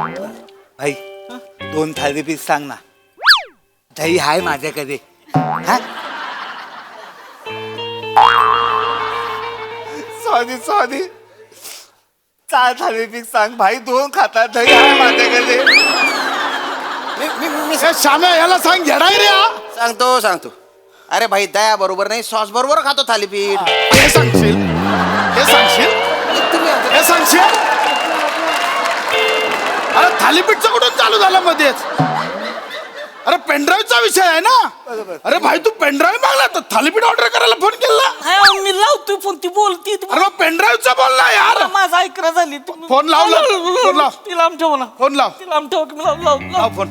भाई 2 थालीपीठ सांग ना. दही आहे माझ्याकडे. हा सॉरी 4 थालीपीठ सांग भाई. 2 खाता. दही आहे माझ्याकडे. श्याम्या याला सांग घेडाय रे हा. सांगतो अरे भाई दया बरोबर नाही सॉस बरोबर खातो थालीपीठ. हे सांगशील अरे थालीपीठचं कुठून चालू झालं मध्येच. अरे पेनड्राईव्हचा विषय आहे ना. अरे भाई तू पेनड्राईव्ह मागला तर थालीपीठ ऑर्डर करायला फोन केला. मी लावतोय फोन, ती बोलती. अरे मग पेनड्राईव्हचा बोल ना यार. माझा ऐकरा झाली. फोन लाव. ती लांब ठेव ना. फोन लाव. ती लांब ठेव की लाव फोन.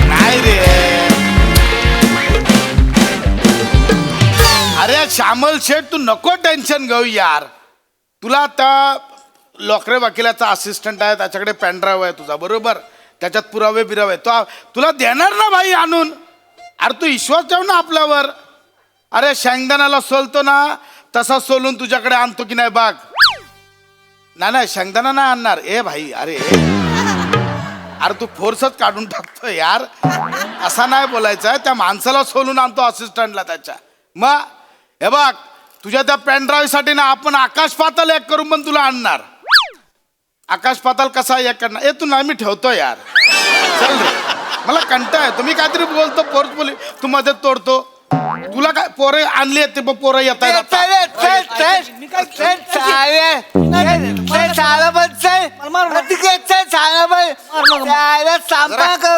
नाही रे. अरे श्यामल शेठ तू नको टेन्शन घेऊ यार. तुला आता लोकरे वकिलाचा असिस्टंट आहे, त्याच्याकडे पेनड्राईव्ह आहे तुझा बरोबर. त्याच्यात पुरावे बिरावे तो तुला देणार ना भाई आणून. अरे तू विश्वास ठेव ना आपल्यावर. अरे शेंगदाण्याला सोलतो ना तसा सोलून तुझ्याकडे आणतो की नाही बाग. नाही शेंगदाणा नाही आणणार. ए भाई अरे तू फोर्सच काढून टाकतो यार. असा नाही बोलायचं. त्या माणसाला सोलून आणतो असिस्टंटला त्याच्या. मग हे बघ तुझ्या त्या पेनड्राईव्ह साठी ना आपण आकाश पाताल एक करून पण तुला आणणार. आकाश पाताल कसा एक करणार. ए तू नाही मी ठेवतो यार. चल रे मला कंटाळ आहे. तुम्ही काहीतरी बोलतो फोर्सफुली तू मध्ये तोडतो. तुला काय पोरे आणली ते पोरं येत करत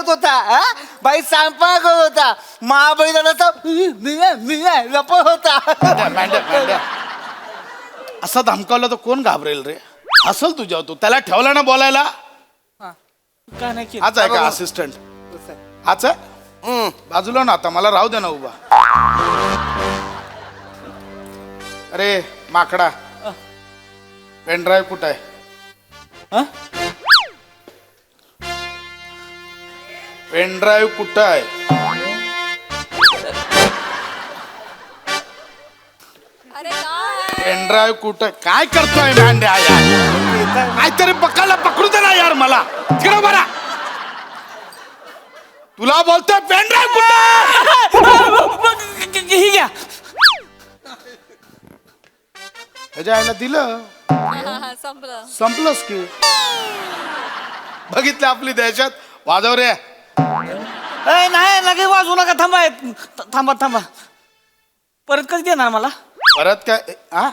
होता बाई सांपा करत होता. महाबळीदाराचा लपत होता. असा धमकावला तर कोण घाबरेल रे. असल तुझ्या तू त्याला ठेवला ना बोलायला. काय नाही केलं. हाच आहे का असिस्टंट. हाच आहे. बाजूला ना आता मला राहू दे ना उभा. अरे माकडा पेनड्राईव्ह कुठं आहे. पेनड्राईव्ह कुठं आहे. पेनड्राईव्ह कुठं काय करतोय मांड्या यार. काहीतरी पकडला पकडू दे ना यार मला. तिकडे बरा तुला बोलतोय पेनड्राईव्ह कुठं. ही घ्या. ह्याच्या आईला दिलं संपलंच की. बघितलं आपली दहशत. वाजव रे. नाही लगे वाजू नका. थांबा परत कधी देणार मला. परत काय हा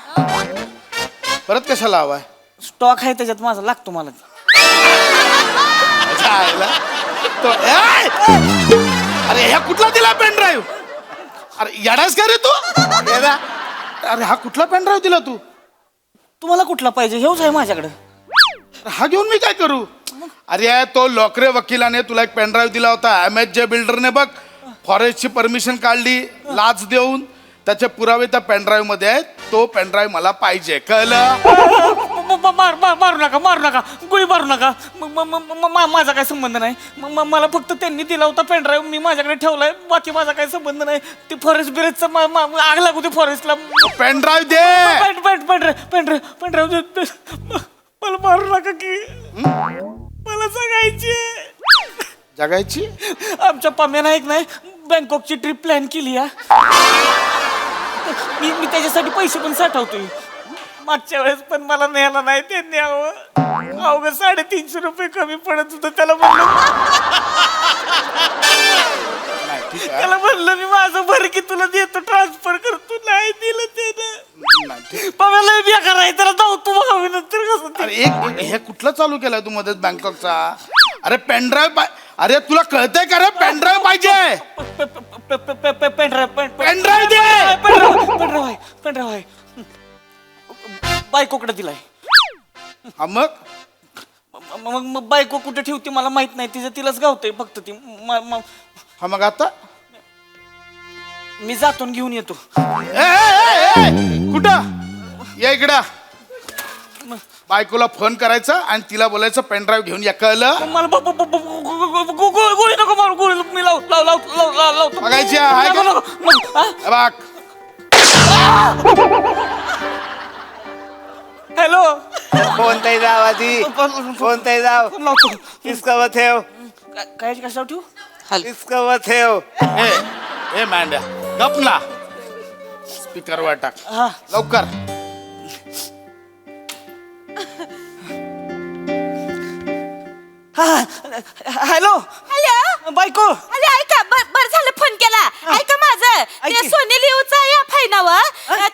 परत कशाला हवाय. स्टॉक आहे त्याच्यात माझा लागतो मला. ह्याच्या आईला तो अरे ह्या कुठला दिला पेनड्राईव्ह. अरे येडास का रे तू. अरे हा कुठला पेनड्राईव्ह दिला तू. तुम्हाला कुठला पाहिजे. हेच आहे माझ्याकडे. हा घेऊन मी काय करू. अरे तो लोकरे वकिलाने तुला एक पेनड्राईव्ह दिला होता. MHJ बिल्डरने बघ फॉरेस्टची परमिशन काढली लाच देऊन. त्याचे पुरावे त्या पेनड्राईव्ह मध्ये आहेत. तो पेनड्राईव्ह मला पाहिजे कळलं. मारू नका गोळी मारू नका. माझा काय संबंध नाही. मला फक्त त्यांनी दिला होता पेनड्राईव्ह. मी माझ्याकडे ठेवलाय. बाकी माझा काही संबंध नाही. ते फॉरेस्ट बिरेजचा आग लागू दे फॉरेस्टला. पेनड्राईव्ह दे. पेनड्राईव्ह मला मारू नका की. मला जगायची. आमच्या पम्यानं एक नाही बँकॉकची ट्रिप प्लॅन केली. मी त्याच्यासाठी पैसे पण साठवतोय. मागच्या वेळेस पण मला न्यायला नाही त्यांनी. अवघं 350 रुपये कमी पडत होतं. त्याला म्हणलं मी माझं भर की तुला देतो ट्रान्सफर करतो. नाही दिलं त्यानं. पम्याला बेकार आहे त्याला जाऊ तू बघावी नंतर कसं. अरे एक हे कुठलं चालू केलंय तू मध्येच बँकॉकचा. अरे पेनड्राईव्ह अरे तुला कळतंय का रे. पेनड्राईव्ह पाहिजे. पेनड्राईव्ह दे. पेनड्राईव्ह आहे. बायकोकडे दिलाय. हा मग बायको कुठे ठेवते मला माहित नाही. तिचं तिलाच गावतंय फक्त ती. हा मग आता मी जातो घेऊन येतो. कुठं या इकडं. बायकोला फोन करायचा आणि तिला बोलायचं पेनड्राईव्ह घेऊन या कळलं. मला गोळी नको मारू. गोळी मी लावतो. बघायची आहे का? बघ तरी जाव आधी कोणतरी जाव फोन लावतो. इसकावर ठेव काय कशावर ठेवू? इसकावर ठेव. ए मांड्या गप ना. स्पीकरवर टाक हा. लवकर. हॅलो हॅलो बायको. अरे ऐका बर झालं फोन केला. ऐका माझं ऐक ते की. सोनेलीचा या फायनावर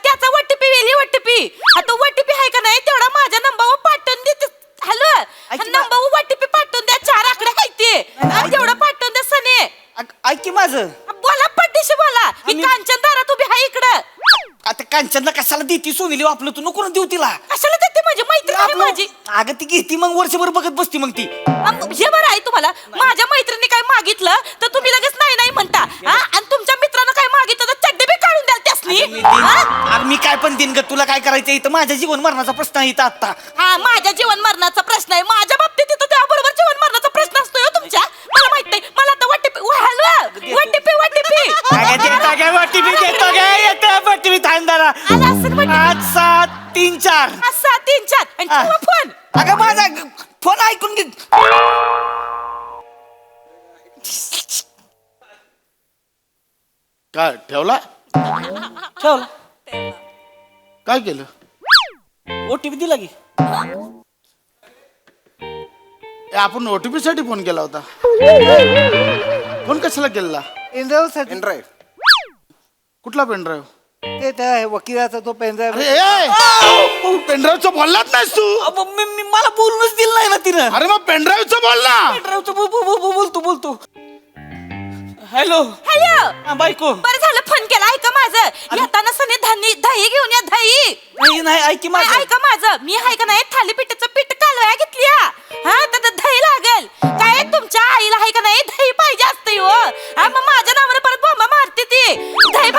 त्याचा वटीपी वेली वटीपी आता वटीपी आहे का नाही तेवढा माझ्या नंबरवर पाठवून देते. हॅलो ऐक की नंबरवर वटीपी पाठवून द्या. 4 आकडे आहे ते आणि तेवढं पाठवून द्या सने. ऐक की माझं. बोला पट्टीशी बोला. ही आणि- कांचन दारात उभी आहे इकडं. आता कांचनला कशाला देती सोनीली आपलं तू नको ना देऊ तिला. कशाला देते माझी मैत्रीण आहे माझी. अगं ती घेती मग वर्षभर बघत बसती मग ती. हे बरं आहे तुम्हाला माझ्या मैत्रिणी काय मागितलं तर तुम्ही लगेच नाही नाही म्हणता हा? आणि तुमच्या मित्रानं काय मागितलं तर चड्डी बी काढून द्याल त्यासनी. अगं मी काय पण देईन ग तुला काय करायचं इथं माझ्या जीवन मरणाचा प्रश्न आहे इथं आता. हा माझ्या जीवन मरणाचा प्रश्न आहे. माझ्या बाबतीत तिथं त्याबरोबर जीवन मरणाचा प्रश्न असतोय हो तुमच्या. मला माहित नाही. मला आता वाटीपी वाटीपी वाटीपी थांबदारा आला असेल वाटीपी. 8-7-3-4. 3-4 आणि ठेवा फोन. अगं माझा फोन ऐकून घे. काय ठेवला? ठेव काय केलं? ओटीपी दिला की. आपण ओटीपी साठी फोन केला होता. फोन कशाला केला? Pen drive pen drive. कुठला पेनड्राईव्ह? ते त्या वकिलाचा तो पेनड्राईव्ह. अरे पेनड्राईव्हचं बोललाच नाहीस तू. मला बोलूनच दिलं नाही ना तिनं. अरे मग पेनड्राईव्हचं बोल ना. बोलतो. हॅलो हॅलो बायको. बरं झालं फोन केला. ऐका माझं येताना सने दही घेऊन या. दही नाही ऐकी माझं. ऐका माझं मी आहे का नाही थालीपीठाचं पीठ कालवाया घेतली हा तर दही लागेल. काय तुमच्या आईला आहे का नाही दही पाहिजे असते हो. हा मग माझ्या नावाने परत बोंबा मारते ती. दही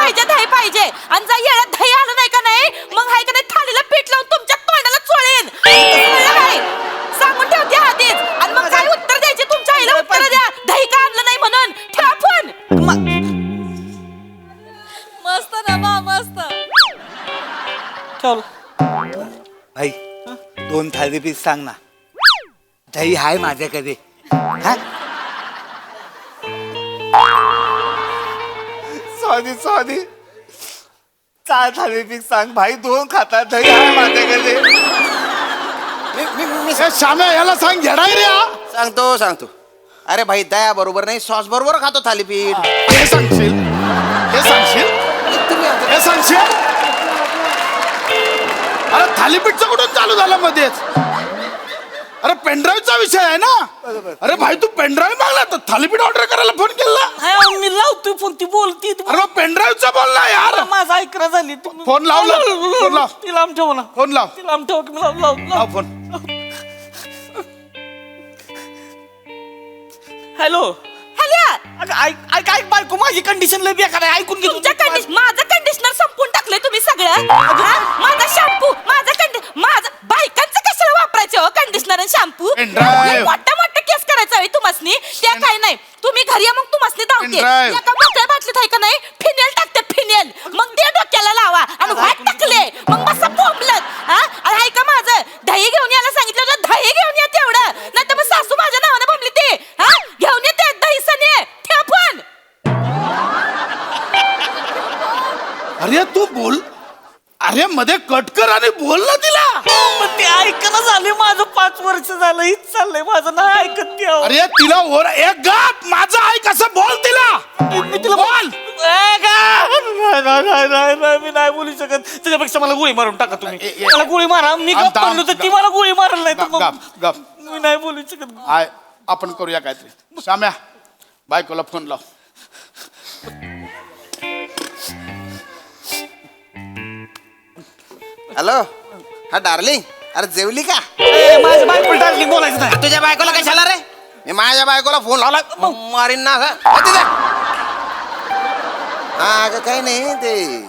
पाहिजे आणि जर येळा दही आलं नाही का नाही मग आहे का नाही थालीला पीठ लावून तुमच्या तोंडाला चोळेन. कळलं काय? सांगून ठेवते आधीच. आणि मग काय उत्तर द्यायचे तुमच्या आईला उत्तर द्या. दही का आणलं नाही म्हणून. ठेवा फोन. मस्त ना मा मस्त. ठेवलं. भाई 2 थालीपीठ सांग ना. दही हाय माझ्याकडे. हा सॉरी 4 थालीपीठ सांग भाई. 2 खाता. दही हाय माझ्याकडे. ए, श्याम्या याला सांग येडाय रे हा. सांगतो. अरे भाई दया बरोबर नाही सॉस बरोबर खातो थालीपीठ. हे सांगशील. अरे थालीपीठचं कुठून चालू झालं मध्येच? अरे पेनड्राईव्हचा विषय आहे ना. अरे भाई तू पेनड्राईव्ह मागला तर थालीपीठ ऑर्डर करायला फोन केला. मी लावतोय फोन ती बोलती. अरे मग पेनड्राईव्हचा बोल ना यार. माझा ऐकरा झाली. फोन लाव. ती लांब ठेव ना. फोन लाव. ती लांब ठेव की मी लाव. लाव फोन. हॅलो हॅलो अगं ऐक बायको माझी कंडिशन लय बेकार आहे. ऐकून घे. तुमच्या माझं कंडिशनर संपून टाकलंय तुम्ही सगळं. माझा शॅम्पू माझं बायकांचं कशाला वापरायचं हो कंडिशनर आणि शॅम्पू. Pendrive. मोठा केस करायचा आहे तुम्हासनी. त्या काय नाही तुम्ही घरी या मग तुम्हासनी धावते. Pendrive. एका मोठ्या बाटलीत आहे का नाही फिनेल टाकते फिनेल. मग ते डोक्याला लावा आणि वाट टाकले मग मस्त बोंबलत. आणि ऐका माझं दही घेऊन यायला सांगितलं होतं. दही घेऊन या तेवढं. नाही तर मग सासू माझ्या नावाने बोंबली ते. घेऊन येते दही सने. ठेव फोन. अरे तू बोल. अरे मध्ये कट कर आणि बोल ना तिला. पण ते ऐकणं झाले. माझं 5 वर्ष झालं हीच चाललंय माझं. नाही ऐकत ती अहो. अरे तिला एक गप माझं ऐक असं बोल तिला. मी तिला बोल. नाही, मी नाही बोलू शकत. त्याच्यापेक्षा मला गोळी मारून टाका तुम्ही. मला गोळी मारा. मी थांब, गप्प म्हणलो तर ती गप. मला गोळी मारल नाही तर मग गप. मी नाही बोलू शकत. आपण करूया काहीतरी. श्याम्या बायकोला फोन लाव. हॅलो हा डार्लिंग. अरे जेवली का? माझ्या बायको डार्लिंग बोलायचं नाही. तुझ्या बायकोला कशाला रे? मी माझ्या बायकोला फोन लावला मारीन ना. हा अगं काही नाही ते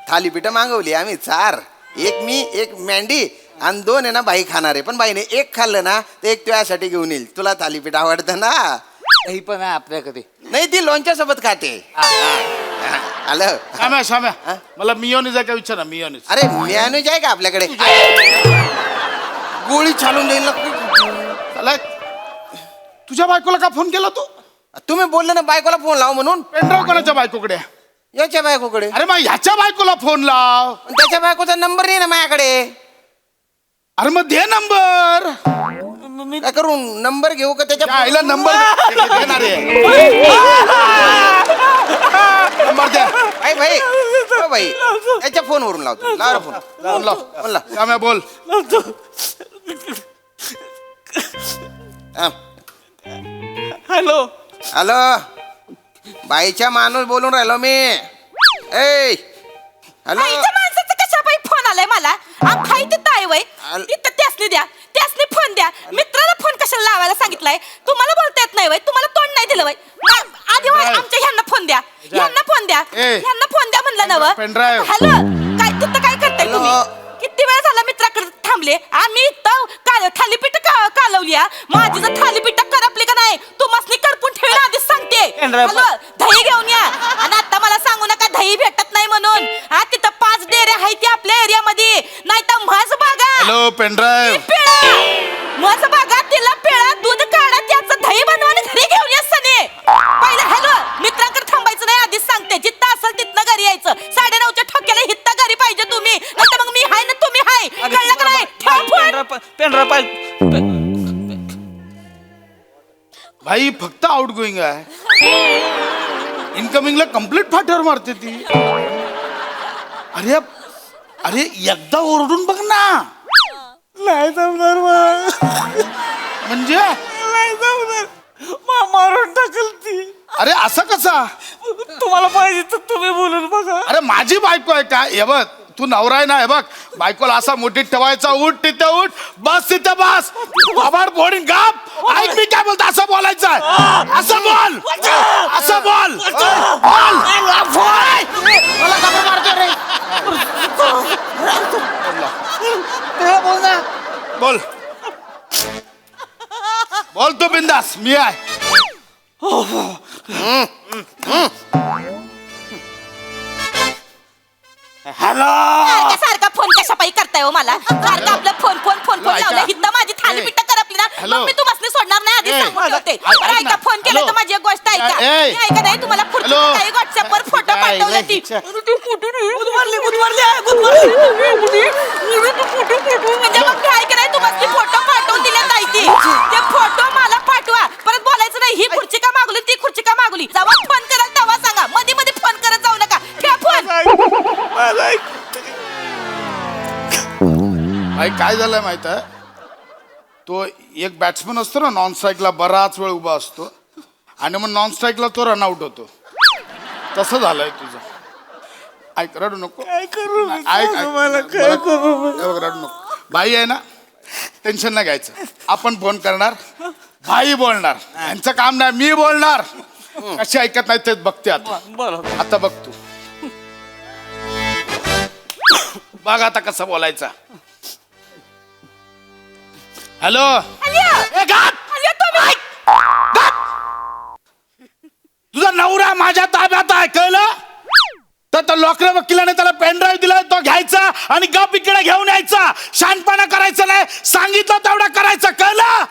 थालीपीठ मागवली आम्ही 4. एक मी एक मँडी आणि 2 आहे ना बाई खाणार आहे. पण बाईने 1 खाल्लं ना तर 1 तुझ्यासाठी घेऊन येईल. तुला थालीपीठ आवडतं ना. दही पण आहे आपल्याकडे. नाही ती लोणच्या सोबत खाते. आलं. श्याम्या मला मियोनीज आहे का विचारा. मियोनीज. अरे मेनूज आहे का आपल्याकडे? गोळी चालून जाईल ना. चला, तुझ्या बायकोला का फोन केला तू? तुम्ही बोलले ना बायकोला फोन लाव म्हणून. पेनड्राईव्ह कोणाच्या बायकोकडे? याच्या बायकोकडे. अरे मग ह्याच्या बायकोला फोन लाव. पण त्याच्या बायकोचा नंबर नाही ना माझ्याकडे. अरे मग दे नंबर. काय करू, नंबर घेऊ का त्याच्या? आईला नंबर देणार आहे. नंबर द्या. भाई भाई हो भाई, त्याच्या फोनवरून लावतो. लाव रे फोन. फोन लाव. फोन लाव. श्याम्या बोल. हा. हॅलो. हॅलो, बाईच्या माणूस बोलून राहिलो मी. ए हॅलो. आईच्या माणसाचं कशा बाई फोन आलाय मला? खाई तिथं आहे वय, तिथं त्यासनी द्या, त्यासनी फोन द्या. मित्राला फोन कशाला लावायला सांगितलाय? तुम्हाला बोलता येत नाही वय, तुम्हाला तोंड नाही दिलं वय. आधी वय आमच्या ह्यांना फोन द्या, ह्यांना फोन द्या, ए. ह्यांना फोन द्या म्हणलं नव. पेनड्राईव्ह. हॅलो, काय तिथं काय करताय तुम्ही? किती वेळ झाला मित्राकडे थांबले. आम्ही इथं थालीपीठ कालवली. माझी जर थालीपीठ करपली का नाही, तू मसनी करपून ठेवला आधीच सांगते. हॅलो, दही घेऊन या. आणि आता मला सांगू नका दही भेटत नाही म्हणून. हा, तिथं 5 डेऱ्या आहेत ती आपल्या एरियामध्ये. नाही तर म्हस बागा. Hello pen drive. पिळा म्हस बागा, तिला पिळा, दूध काढा, त्याचं दही बनवा आणि घरी घेऊन या सने. पहिलं हॅलो, मित्रांकडे थांबायचं नाही आधीच सांगते. जिथं असेल तिथनं घरी यायचं. 9:30च्या ठोक्याला हित्ता घरी पाहिजे तुम्ही. नाही तर मग मी हाय ना तुम्ही हाय. कळलं का नाही? ठेव फोन. पेनड्राईव्ह पाहिजे. भाई फक्त आउट गोईंग आहे. इनकमिंगला कम्प्लीट फाट्यावर मारते ती. अरे अरे एकदा ओरडून बघ ना. नाही जमणार म्हणजे नाही जमणार. मारून टाकल ती. अरे असं कसा? तुम्हाला पाहिजे तर तुम्ही बोलून बघा. अरे माझी बायको आहे का? हे बघ, तू नवरा आहे ना. हे बघ, बायकोला असा मोठीत ठेवायचा. उठ तिथे उठ, बस तिथे बस. आभार फोडीन गाप. ऐक मी काय बोलतो, असं बोलायचं आहे. असं बोल, असं बोल. मला खबर मारतो रे. बोल बोल तू बिंदास. मी आहे. सारखा फोन कशा पायी करताय हो मला? सारखा आपला फोन फोन फोन फोन ऐका. लावला. हिथं माझी थालीपीठ करपली ना, हॅलो. मग मी तुम्हाला सोडणार नाही. आधी ए, सांगून ठेवते. ऐक बरं, ना. ऐका, फोन केला हॅलो. तर माझी एक गोष्ट ऐका. ए. मी ऐका नाही, तुम्हाला पुढच्या हॅलो. काही व्हॉट्सअपवर फोटो काय, पाठवले ती. काय, म्हणजे मग मी ऐका नाही, तुम्हाला फोटो पाठवून दिले ताई ती. ते फोटो मला पाठवा. परत बोलायचं नाही, ही खुर्ची का मागवली, ती खुर्ची का मागवली. जेव्हा फोन कराल तेव्हा सांगा. मध्ये मध्ये फोन करत जाऊ नका. ठेवा फोन. भाई काय झालंय माहित आहे? तो एक बॅट्समन असतो ना, नॉन स्ट्राईकला बराच वेळ उभा असतो आणि मग नॉन स्ट्राईकला तो रनआउट होतो. तसं झालंय तुझं. ऐक, रडू नको. काय करू मी? ऐक ऐक. मला काय करू मी? हे बघ, रडू नको. भाई आहे ना, टेन्शन नाही घ्यायचं. आपण फोन करणार, भाई बोलणार. यांचं काम नाही, मी बोलणार. कशी ऐकत नाही तेच बघते आता. बरं. आता बघ तू. बघ आता कसं बोलायचं. हॅलो. आलिया. ए, गाप! आलिया, तुम्ही. तुझा नवरा माझ्या ताब्यात आहे, कळलं? तर लोकरे वकिलाने त्याला पेनड्राईव्ह दिला, तो घ्यायचा आणि गप इकडे घेऊन यायचा. शानपणा करायचं नाही, सांगितलं तेवढं करायचं, कळलं?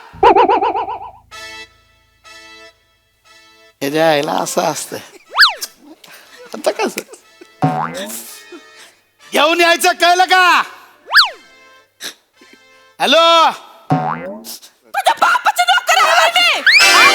हे जे यायला असं असतं. आता कसं घेऊन यायचं, कळलं का? हॅलो. तुझ्या बापाची नोकर आहे मी.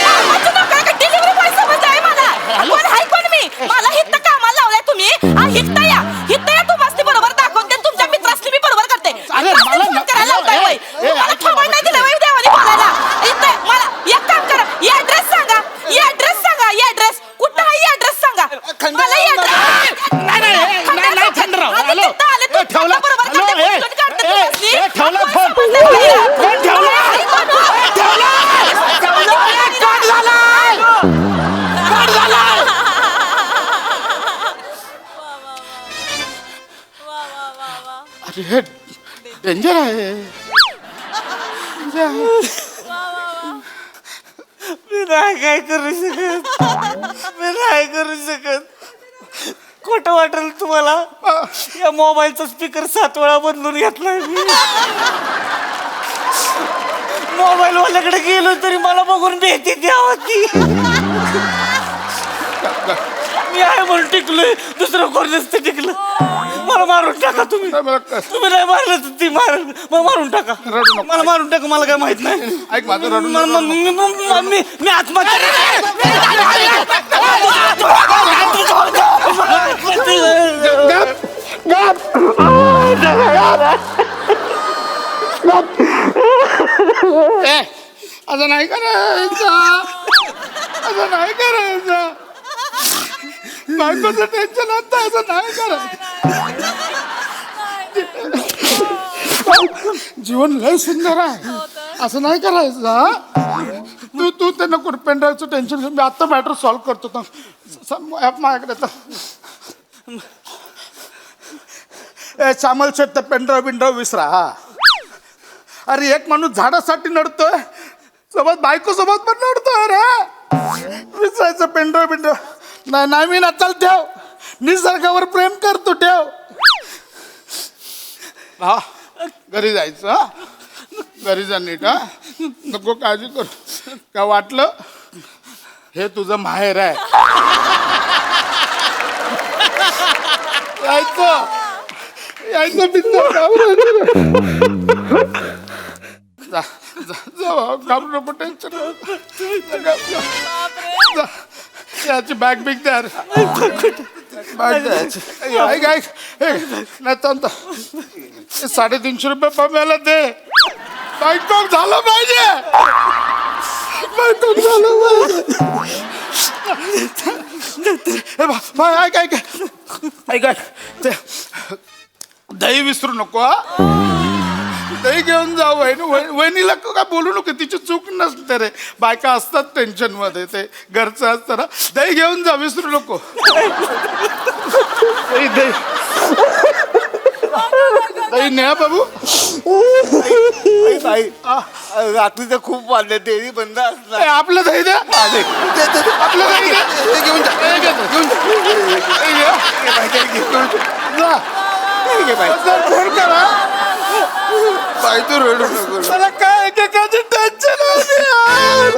बापाची नोकर का डिलिव्हरी बॉय समज आहे मला. कोण आहे कोण मी? मला हिथं कामाला लावलाय तुम्ही. हिथं या. हिथं या, तू मस्ती बरोबर दाखवते. तुमच्या मित्रासनी मी बरोबर करते. अरे, मित्रासनी मला फोन करायला लावताय होय. तुम्हाला खबर नाही दिलं होय देवानी बोलायला. इथं मला एक काम करा. ही ऍड्रेस सांगा. ही ऍड्रेस सांगा. ही ऍड्रेस कुठं आहे? ही ऍड्रेस सांगा. मला ही ऍड्रेस. नाही खंडराव. हॅलो. ठेवला. बरोबर हॅलो. करते. ठेवला फोन. फोन ठेवला. अरे हे डेंजर आहे. मी नाही काय करू शकत. मी नाही करू शकत. खोटं वाटेल तुम्हाला, या मोबाईलचा स्पीकर 7 वेळा बदलून घेतलाय मी. मोबाईल वाल्याकडे गेलो तरी मला बघून भीती द्यावं ती. मी आहे म्हणून टिकलोय, दुसरं कोण नसतं टिकलं. मला मारून टाका तुम्ही. तुम्ही नाही मारलं तर ती मारून टाका. रडू नको. मला मारून टाका, मला काय माहित नाही. ऐक माझं, रडू नको. मी आत्महत्या असं नाही करायचं, असं नाही करायचं. बायकोचं टेन्शन आता असं नाही करायचं. जीवन लय सुंदर आहे, असं नाही करायचं. हा? तू ते नको पेनड्राईव्हचं टेन्शन घेऊन. मी आत्ता मॅटर सॉल्व्ह करतो. माझ्याकडे तर चामल शेट तर पेनड्राईव्ह बिनड्राईव्ह विसरा. हा अरे एक माणूस झाडासाठी नडतोय, सोबत बायको सोबत पण नडतोय रे. विसरायचं पेनड्राईव्ह बिनड्राईव्ह नाही. मी ना चल ठेव, निसर्गावर प्रेम करतो ठेव. हा घरी जायचं. हा घरी जा नीट. हा नको काळजी करू. का वाटलं हे तुझं माहेर आहे. यायचं जा घाबरू नको, टेन्शन. याची बॅग बिग द्या. नाही चालतं. 350 रुपये पम्याला दे. बायकोक झालं पाहिजे, बायकोक झालं पाहिजे. ऐक ते दही विसरू नको. दही घेऊन जाऊ. वहिनीला काय बोलू नको, तिची चूक नसते रे. बायका असतात टेन्शन मध्ये, ते घरचं असतं ना. दही घेऊन जा, विसरू नको. दही दही न्या बाबू. रात्रीचं खूप वाढले, डेअरी बंद असणार. आपलं दही द्या, आपलं दही द्या. घेऊन जा. फोन करा. बाई तू रडू नको. मला काय एकेकाची टेन्शन आहे यार.